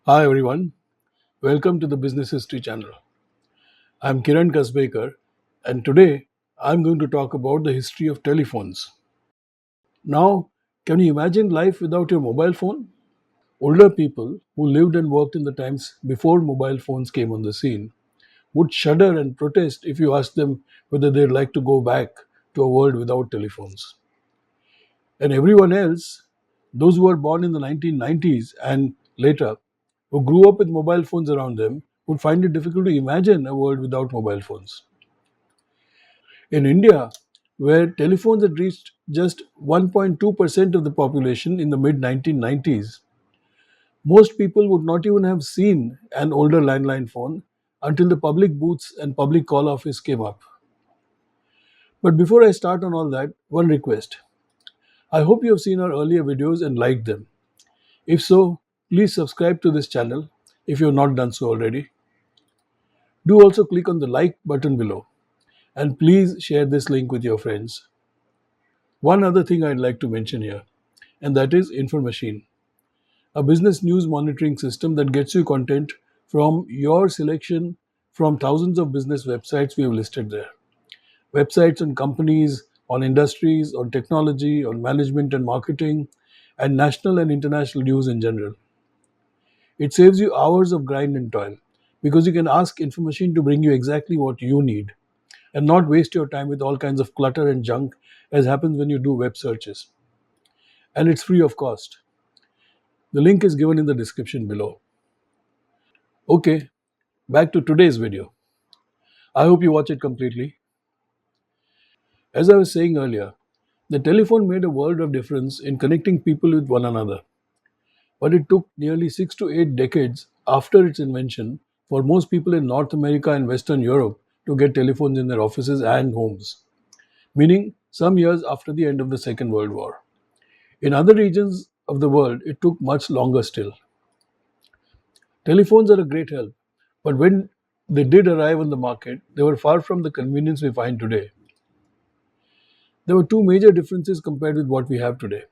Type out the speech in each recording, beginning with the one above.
Hi everyone, welcome to the Business History channel. I'm Kiran Kasbekar and today I'm going to talk about the history of telephones. Now, can you imagine life without your mobile phone? Older people who lived and worked in the times before mobile phones came on the scene would shudder and protest if you asked them whether they'd like to go back to a world without telephones. And everyone else, those who were born in the 1990s and later, who grew up with mobile phones around them, would find it difficult to imagine a world without mobile phones. In India, where telephones had reached just 1.2% of the population in the mid 1990s, most people would not even have seen an older landline phone until the public booths and public call office came up. But before I start on all that, one request. I hope you have seen our earlier videos and liked them. If so, please subscribe to this channel if you have not done so already. Do also click on the like button below and please share this link with your friends. One other thing I'd like to mention here, and that is Information, a business news monitoring system that gets you content from your selection from thousands of business websites we have listed there. Websites on companies, on industries, on technology, on management and marketing, and national and international news in general. It saves you hours of grind and toil because you can ask Information to bring you exactly what you need and not waste your time with all kinds of clutter and junk as happens when you do web searches. And it's free of cost. The link is given in the description below. Okay, back to today's video. I hope you watch it completely. As I was saying earlier, the telephone made a world of difference in connecting people with one another. But it took nearly 6 to 8 decades after its invention for most people in North America and Western Europe to get telephones in their offices and homes, meaning some years after the end of the Second World War. In other regions of the world, it took much longer still. Telephones are a great help, but when they did arrive on the market, they were far from the convenience we find today. There were two major differences compared with what we have today.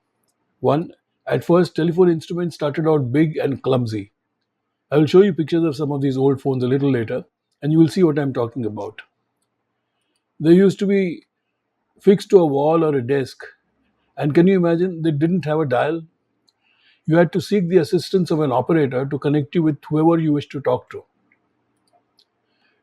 One, at first, telephone instruments started out big and clumsy. I will show you pictures of some of these old phones a little later, and you will see what I'm talking about. They used to be fixed to a wall or a desk, and can you imagine they didn't have a dial? You had to seek the assistance of an operator to connect you with whoever you wished to talk to.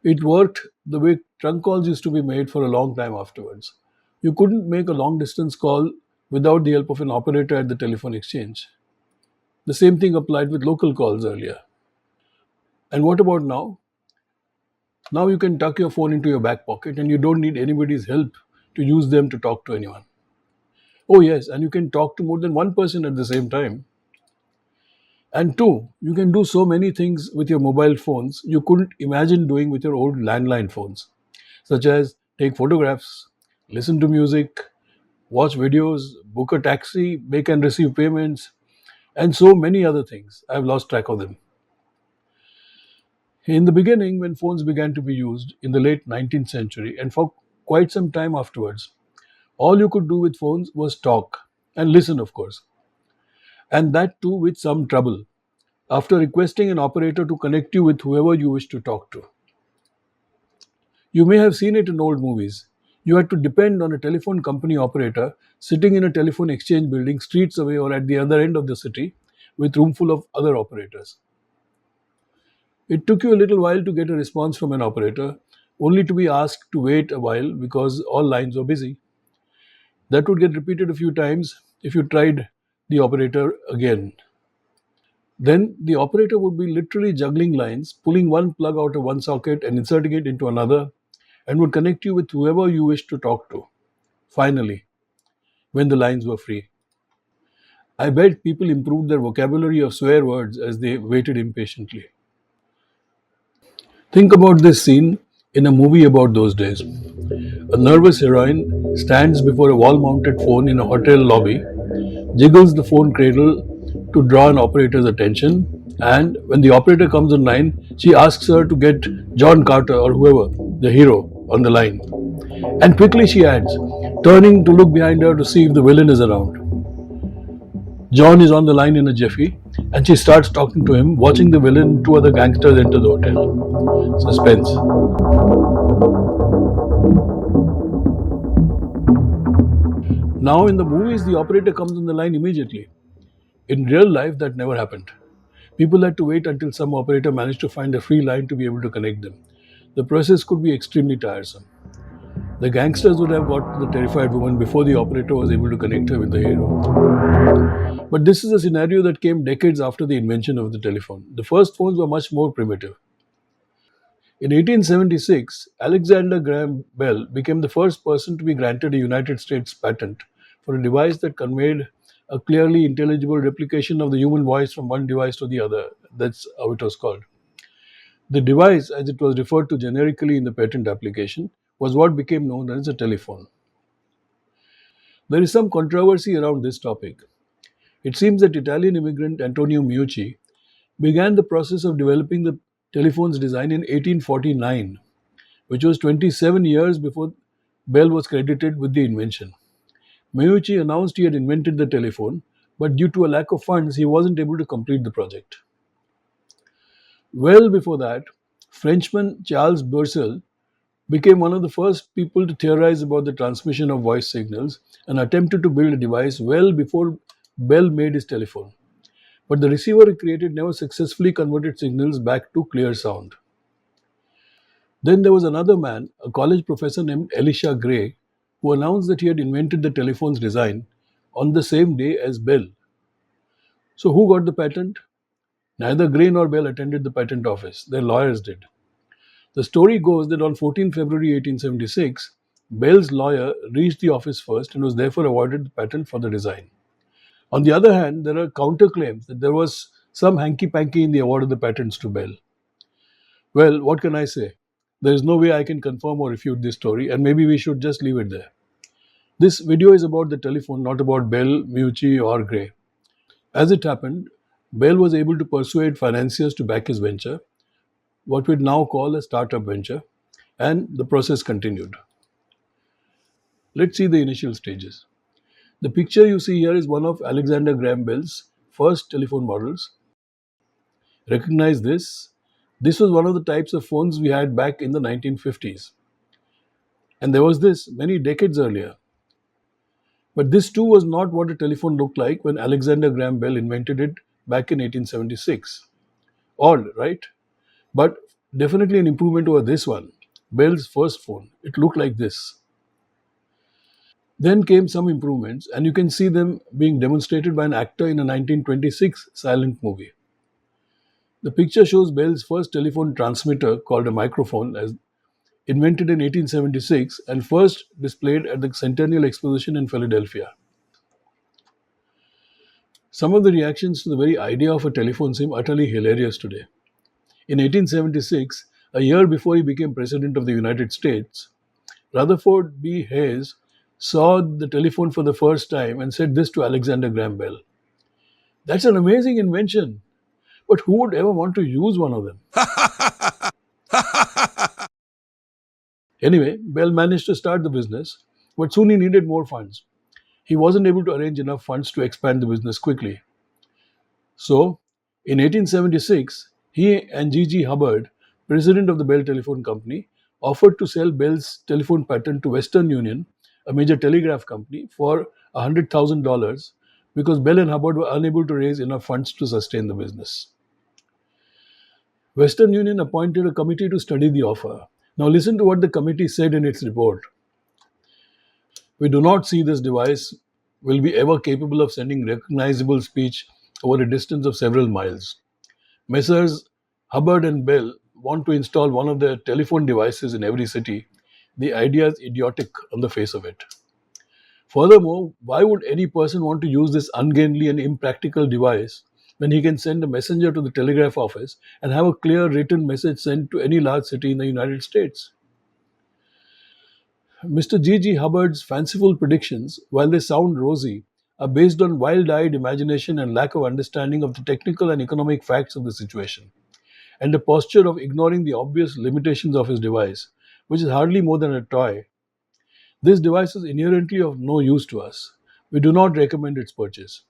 It worked the way trunk calls used to be made for a long time afterwards. You couldn't make a long distance call without the help of an operator at the telephone exchange. The same thing applied with local calls earlier. And what about now? Now you can tuck your phone into your back pocket and you don't need anybody's help to use them to talk to anyone. Oh, yes, and you can talk to more than one person at the same time. And two, you can do so many things with your mobile phones you couldn't imagine doing with your old landline phones, such as take photographs, listen to music, watch videos, book a taxi, make and receive payments, and so many other things. I've lost track of them. In the beginning, when phones began to be used in the late 19th century and for quite some time afterwards, all you could do with phones was talk and listen, of course, and that too with some trouble after requesting an operator to connect you with whoever you wish to talk to. You may have seen it in old movies. You had to depend on a telephone company operator sitting in a telephone exchange building streets away or at the other end of the city with room full of other operators. It took you a little while to get a response from an operator, only to be asked to wait a while because all lines were busy. That would get repeated a few times if you tried the operator again. Then the operator would be literally juggling lines, pulling one plug out of one socket and inserting it into another, and would connect you with whoever you wished to talk to. Finally, when the lines were free. I bet people improved their vocabulary of swear words as they waited impatiently. Think about this scene in a movie about those days. A nervous heroine stands before a wall mounted phone in a hotel lobby, jiggles the phone cradle to draw an operator's attention, and when the operator comes online, she asks her to get John Carter or whoever, the hero, on the line. And quickly she adds, turning to look behind her to see if the villain is around. John is on the line in a jiffy, and she starts talking to him, watching the villain and two other gangsters enter the hotel. Suspense. Now, in the movies, the operator comes on the line immediately. In real life, that never happened. People had to wait until some operator managed to find a free line to be able to connect them. The process could be extremely tiresome. The gangsters would have got to the terrified woman before the operator was able to connect her with the hero. But this is a scenario that came decades after the invention of the telephone. The first phones were much more primitive. In 1876, Alexander Graham Bell became the first person to be granted a United States patent for a device that conveyed a clearly intelligible replication of the human voice from one device to the other. That's how it was called. The device, as it was referred to generically in the patent application, was what became known as a telephone. There is some controversy around this topic. It seems that Italian immigrant Antonio Meucci began the process of developing the telephone's design in 1849, which was 27 years before Bell was credited with the invention. Meucci announced he had invented the telephone, but due to a lack of funds, he wasn't able to complete the project. Well before that, Frenchman Charles Bourseul became one of the first people to theorize about the transmission of voice signals and attempted to build a device well before Bell made his telephone. But the receiver he created never successfully converted signals back to clear sound. Then there was another man, a college professor named Elisha Gray, who announced that he had invented the telephone's design on the same day as Bell. So, who got the patent? Neither Gray nor Bell attended the patent office, their lawyers did. The story goes that on 14 February 1876, Bell's lawyer reached the office first and was therefore awarded the patent for the design. On the other hand, there are counterclaims that there was some hanky panky in the award of the patents to Bell. Well, what can I say? There is no way I can confirm or refute this story, and maybe we should just leave it there. This video is about the telephone, not about Bell, Meucci, or Gray. As it happened, Bell was able to persuade financiers to back his venture, what we'd now call a startup venture, and the process continued. Let's see the initial stages. The picture you see here is one of Alexander Graham Bell's first telephone models. Recognize this? This was one of the types of phones we had back in the 1950s. And there was this many decades earlier. But this too was not what a telephone looked like when Alexander Graham Bell invented it back in 1876. Odd, right? But definitely an improvement over this one, Bell's first phone. It looked like this. Then came some improvements, and you can see them being demonstrated by an actor in a 1926 silent movie. The picture shows Bell's first telephone transmitter, called a microphone, as invented in 1876 and first displayed at the Centennial Exposition in Philadelphia. Some of the reactions to the very idea of a telephone seem utterly hilarious today. In 1876, a year before he became President of the United States, Rutherford B. Hayes saw the telephone for the first time and said this to Alexander Graham Bell: "That's an amazing invention, but who would ever want to use one of them?" Anyway, Bell managed to start the business, but soon he needed more funds. He wasn't able to arrange enough funds to expand the business quickly. So, in 1876, he and G. Hubbard, president of the Bell Telephone Company, offered to sell Bell's telephone patent to Western Union, a major telegraph company, for $100,000 because Bell and Hubbard were unable to raise enough funds to sustain the business. Western Union appointed a committee to study the offer. Now listen to what the committee said in its report. "We do not see this device will be ever capable of sending recognizable speech over a distance of several miles. Messrs. Hubbard and Bell want to install one of their telephone devices in every city. The idea is idiotic on the face of it. Furthermore, why would any person want to use this ungainly and impractical device when he can send a messenger to the telegraph office and have a clear written message sent to any large city in the United States?" Mr. G. Hubbard's fanciful predictions, while they sound rosy, are based on wild-eyed imagination and lack of understanding of the technical and economic facts of the situation, and a posture of ignoring the obvious limitations of his device, which is hardly more than a toy. This device is inherently of no use to us. We do not recommend its purchase.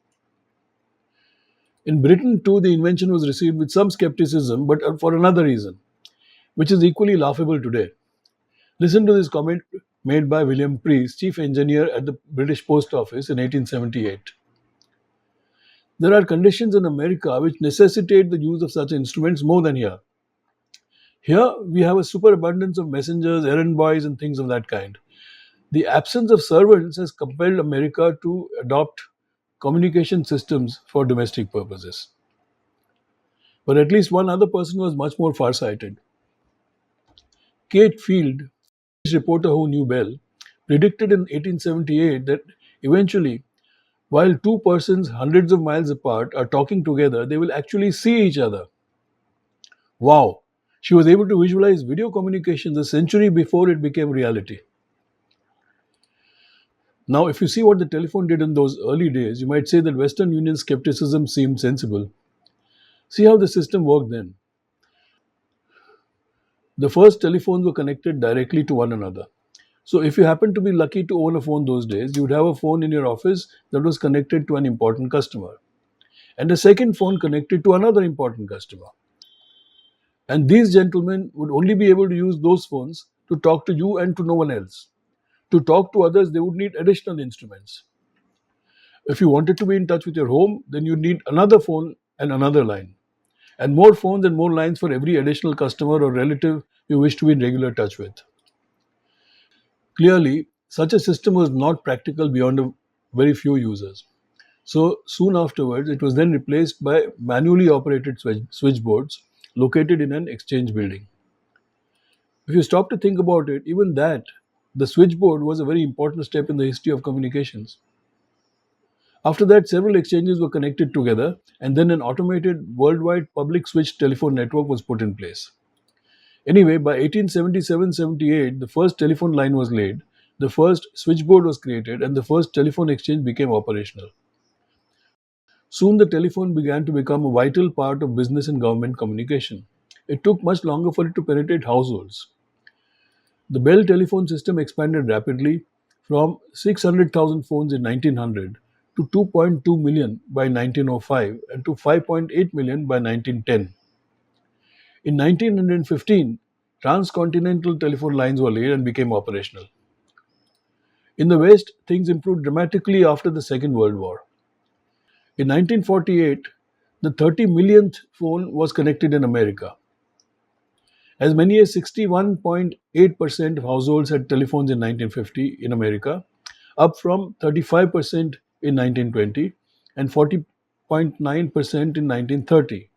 In Britain, too, the invention was received with some skepticism, but for another reason, which is equally laughable today. Listen to this comment made by William Preece, chief engineer at the British Post Office in 1878. There are conditions in America which necessitate the use of such instruments more than here. Here, we have a superabundance of messengers, errand boys, and things of that kind. The absence of servants has compelled America to adopt communication systems for domestic purposes. But at least one other person was much more farsighted. Kate Field, a reporter who knew Bell, predicted in 1878 that eventually, while two persons hundreds of miles apart are talking together, they will actually see each other. Wow! She was able to visualize video communications a century before it became reality. Now, if you see what the telephone did in those early days, you might say that Western Union skepticism seemed sensible. See how the system worked then. The first telephones were connected directly to one another. So, if you happened to be lucky to own a phone those days, you would have a phone in your office that was connected to an important customer, and a second phone connected to another important customer. And these gentlemen would only be able to use those phones to talk to you and to no one else. To talk to others, they would need additional instruments. If you wanted to be in touch with your home, then you'd need another phone and another line, and more phones and more lines for every additional customer or relative you wish to be in regular touch with. Clearly, such a system was not practical beyond a very few users. So soon afterwards, it was then replaced by manually operated switchboards located in an exchange building. If you stop to think about it, even that, the switchboard was a very important step in the history of communications. After that, several exchanges were connected together, and then an automated worldwide public switched telephone network was put in place. Anyway, by 1877-78, the first telephone line was laid, the first switchboard was created, and the first telephone exchange became operational. Soon the telephone began to become a vital part of business and government communication. It took much longer for it to penetrate households. The Bell telephone system expanded rapidly from 600,000 phones in 1900 to 2.2 million by 1905 and to 5.8 million by 1910. In 1915, transcontinental telephone lines were laid and became operational. In the West, things improved dramatically after the Second World War. In 1948, the 30 millionth phone was connected in America. As many as 61.8% of households had telephones in 1950 in America, up from 35% in 1920 and 40.9% in 1930.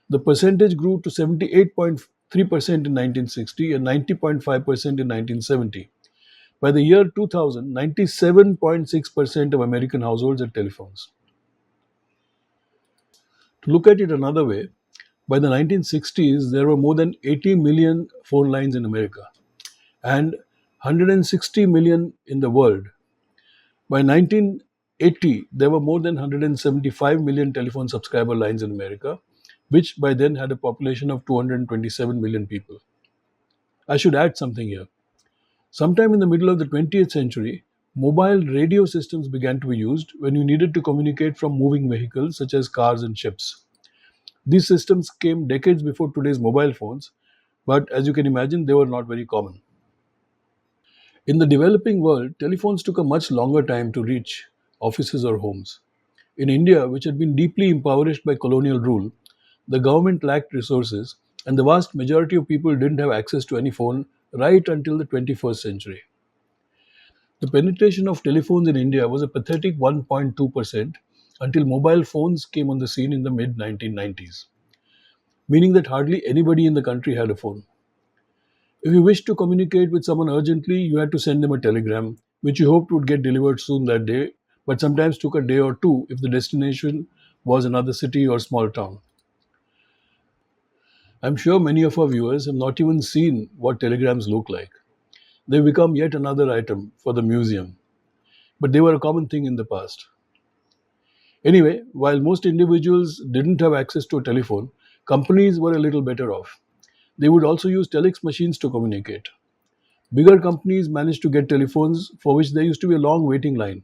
The percentage grew to 78.3% in 1960 and 90.5% in 1970. By the year 2000, 97.6% of American households had telephones. To look at it another way, by the 1960s, there were more than 80 million phone lines in America and 160 million in the world. By 1980, there were more than 175 million telephone subscriber lines in America, which by then had a population of 227 million people. I should add something here. Sometime in the middle of the 20th century, mobile radio systems began to be used when you needed to communicate from moving vehicles such as cars and ships. These systems came decades before today's mobile phones, but as you can imagine, they were not very common. In the developing world, telephones took a much longer time to reach offices or homes. In India, which had been deeply impoverished by colonial rule, the government lacked resources, and the vast majority of people didn't have access to any phone right until the 21st century. The penetration of telephones in India was a pathetic 1.2% until mobile phones came on the scene in the mid 1990s, meaning that hardly anybody in the country had a phone. If you wished to communicate with someone urgently, you had to send them a telegram, which you hoped would get delivered soon that day, but sometimes took a day or two if the destination was another city or small town. I'm sure many of our viewers have not even seen what telegrams look like. They've become yet another item for the museum, but they were a common thing in the past. Anyway, while most individuals didn't have access to a telephone, companies were a little better off. They would also use telex machines to communicate. Bigger companies managed to get telephones for which there used to be a long waiting line.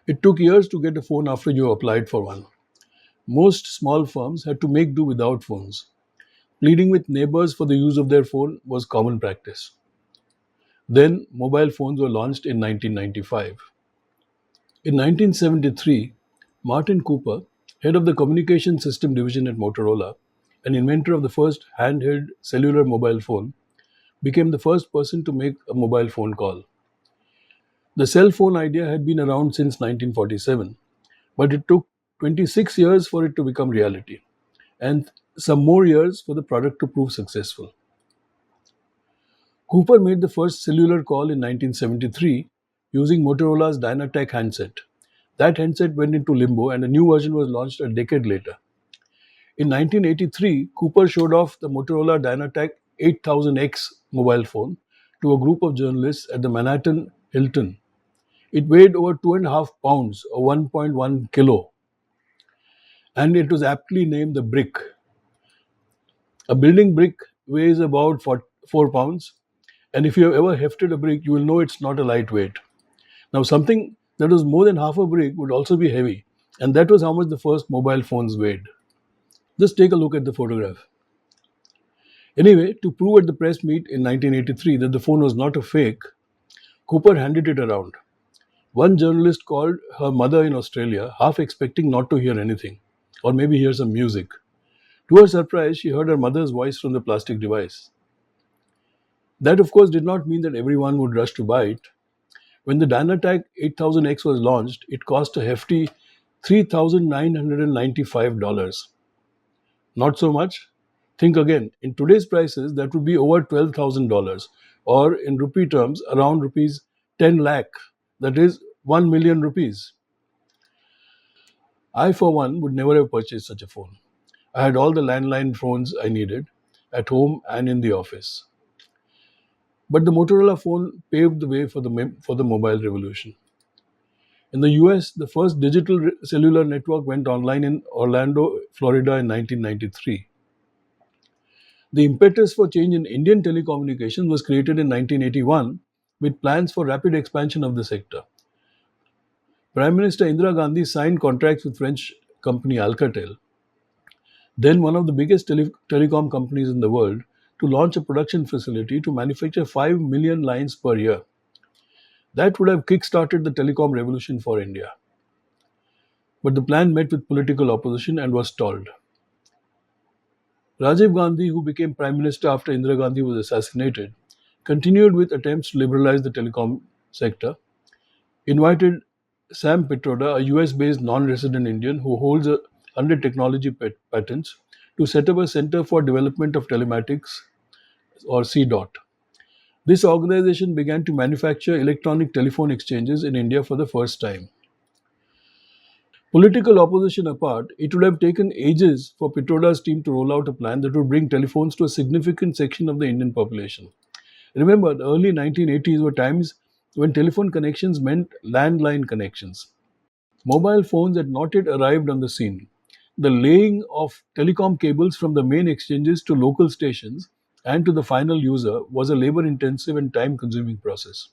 It took years to get a phone after you applied for one. Most small firms had to make do without phones. Pleading with neighbors for the use of their phone was common practice. Then, mobile phones were launched in 1995. In 1973, Martin Cooper, head of the Communication System Division at Motorola, and inventor of the first handheld cellular mobile phone, became the first person to make a mobile phone call. The cell phone idea had been around since 1947, but it took 26 years for it to become reality, and some more years for the product to prove successful. Cooper made the first cellular call in 1973 using Motorola's Dynatac handset. That handset went into limbo and a new version was launched a decade later. In 1983, Cooper showed off the Motorola Dynatac 8000X mobile phone to a group of journalists at the Manhattan Hilton. It weighed over 2.5 pounds or 1.1 kilo, and it was aptly named the Brick. A building brick weighs about 4 pounds, and if you have ever hefted a brick, you will know it's not a lightweight. Now, something that was more than half a brick would also be heavy, and that was how much the first mobile phones weighed. Just take a look at the photograph. Anyway, to prove at the press meet in 1983 that the phone was not a fake, Cooper handed it around. One journalist called her mother in Australia, half expecting not to hear anything, or maybe hear some music. To her surprise, she heard her mother's voice from the plastic device. That, of course, did not mean that everyone would rush to buy it. When the Dynatac 8000X was launched, it cost a hefty $3,995. Not so much? Think again. In today's prices, that would be over $12,000, or in rupee terms, around rupees 10 lakh. That is 1 million rupees. I, for one, would never have purchased such a phone. I had all the landline phones I needed, at home and in the office. But the Motorola phone paved the way for the mobile revolution. In the US, the first digital cellular network went online in Orlando, Florida in 1993. The impetus for change in Indian telecommunications was created in 1981 with plans for rapid expansion of the sector. Prime Minister Indira Gandhi signed contracts with French company Alcatel, then one of the biggest telecom companies in the world, to launch a production facility to manufacture 5 million lines per year. That would have kick-started the telecom revolution for India. But the plan met with political opposition and was stalled. Rajiv Gandhi, who became Prime Minister after Indira Gandhi was assassinated, continued with attempts to liberalize the telecom sector, invited Sam Pitroda, a US-based non-resident Indian who holds 100 technology patents, to set up a Center for Development of Telematics, or CDOT. This organization began to manufacture electronic telephone exchanges in India for the first time. Political opposition apart, it would have taken ages for Pitroda's team to roll out a plan that would bring telephones to a significant section of the Indian population. Remember, the early 1980s were times when telephone connections meant landline connections. Mobile phones had not yet arrived on the scene. The laying of telecom cables from the main exchanges to local stations and to the final user was a labor intensive and time consuming process.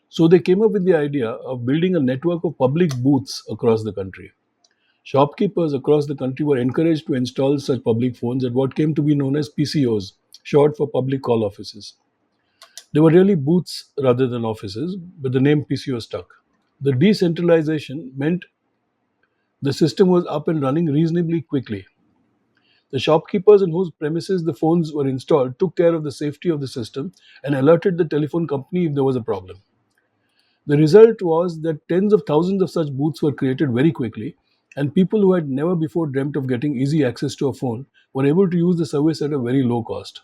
So they came up with the idea of building a network of public booths across the country. Shopkeepers across the country were encouraged to install such public phones at what came to be known as PCOs, short for public call offices. They were really booths rather than offices, but the name PCO stuck. The decentralization meant the system was up and running reasonably quickly. The shopkeepers on whose premises the phones were installed took care of the safety of the system and alerted the telephone company if there was a problem. The result was that tens of thousands of such booths were created very quickly, and people who had never before dreamt of getting easy access to a phone were able to use the service at a very low cost.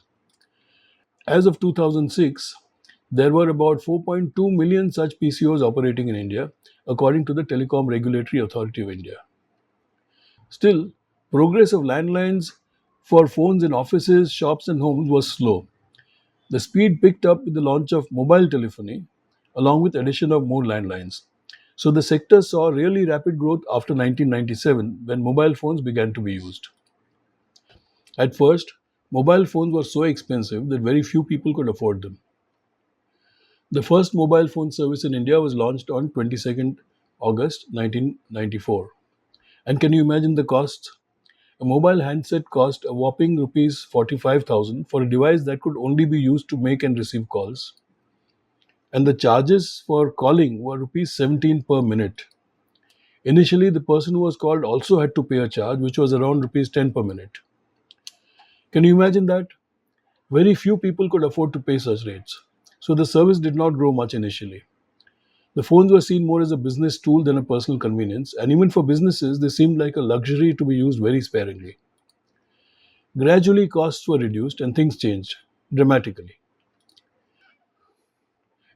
As of 2006, there were about 4.2 million such PCOs operating in India, according to the Telecom Regulatory Authority of India. Still, progress of landlines for phones in offices, shops, and homes was slow. The speed picked up with the launch of mobile telephony, along with addition of more landlines. So the sector saw really rapid growth after 1997 when mobile phones began to be used. At first, mobile phones were so expensive that very few people could afford them. The first mobile phone service in India was launched on 22nd August 1994. And can you imagine the costs? A mobile handset cost a whopping rupees 45,000 for a device that could only be used to make and receive calls. And the charges for calling were rupees 17 per minute. Initially, the person who was called also had to pay a charge, which was around rupees 10 per minute. Can you imagine that? Very few people could afford to pay such rates. So the service did not grow much initially. The phones were seen more as a business tool than a personal convenience, and even for businesses, they seemed like a luxury to be used very sparingly. Gradually, costs were reduced and things changed dramatically.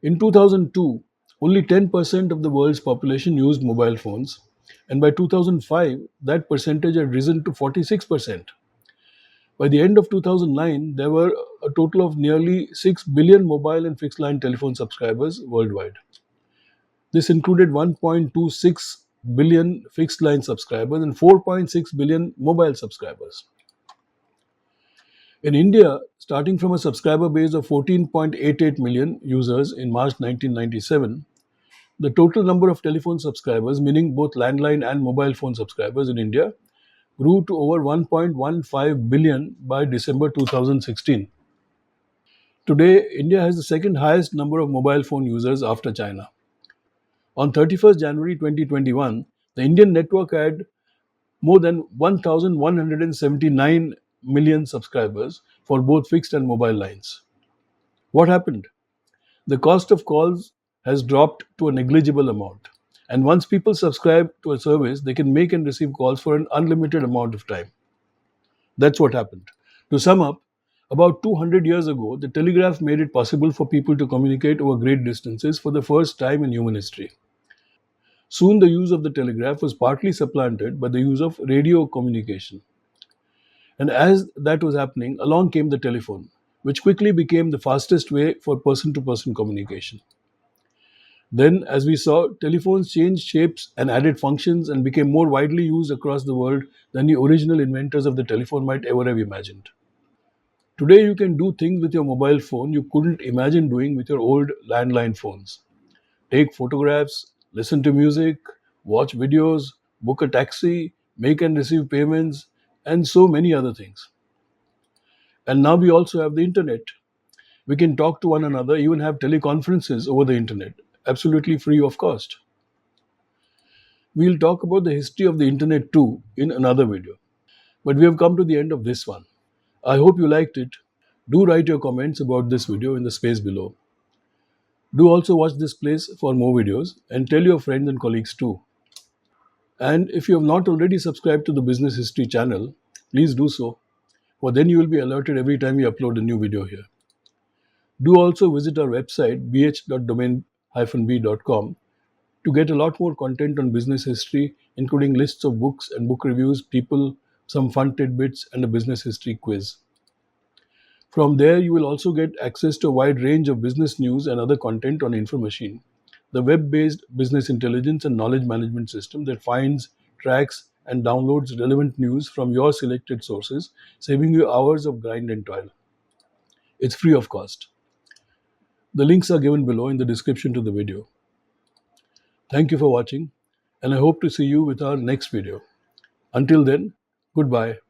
In 2002, only 10% of the world's population used mobile phones, and by 2005, that percentage had risen to 46%. By the end of 2009, there were a total of nearly 6 billion mobile and fixed line telephone subscribers worldwide. This included 1.26 billion fixed line subscribers and 4.6 billion mobile subscribers. In India, starting from a subscriber base of 14.88 million users in March 1997, the total number of telephone subscribers, meaning both landline and mobile phone subscribers in India, grew to over 1.15 billion by December 2016. Today, India has the second highest number of mobile phone users after China. On 31st January 2021, the Indian network had more than 1,179 million subscribers for both fixed and mobile lines. What happened? The cost of calls has dropped to a negligible amount. And once people subscribe to a service, they can make and receive calls for an unlimited amount of time. That's what happened. To sum up, about 200 years ago, the telegraph made it possible for people to communicate over great distances for the first time in human history. Soon, the use of the telegraph was partly supplanted by the use of radio communication. And as that was happening, along came the telephone, which quickly became the fastest way for person to person communication. Then, as we saw, telephones changed shapes and added functions and became more widely used across the world than the original inventors of the telephone might ever have imagined. Today, you can do things with your mobile phone you couldn't imagine doing with your old landline phones. Take photographs, listen to music, watch videos, book a taxi, make and receive payments, and so many other things. And now we also have the internet. We can talk to one another, even have teleconferences over the internet, absolutely free of cost. We'll talk about the history of the internet too in another video. But we have come to the end of this one. I hope you liked it. Do write your comments about this video in the space below. Do also watch this place for more videos and tell your friends and colleagues too. And if you have not already subscribed to the Business History channel, please do so, for then you will be alerted every time we upload a new video here. Do also visit our website bh.domain-b.com to get a lot more content on business history, including lists of books and book reviews, people, some fun tidbits, and a business history quiz. From there, you will also get access to a wide range of business news and other content on InfoMachine, the web-based business intelligence and knowledge management system that finds, tracks, and downloads relevant news from your selected sources, saving you hours of grind and toil. It's free of cost. The links are given below in the description to the video. Thank you for watching, and I hope to see you with our next video. Until then, goodbye.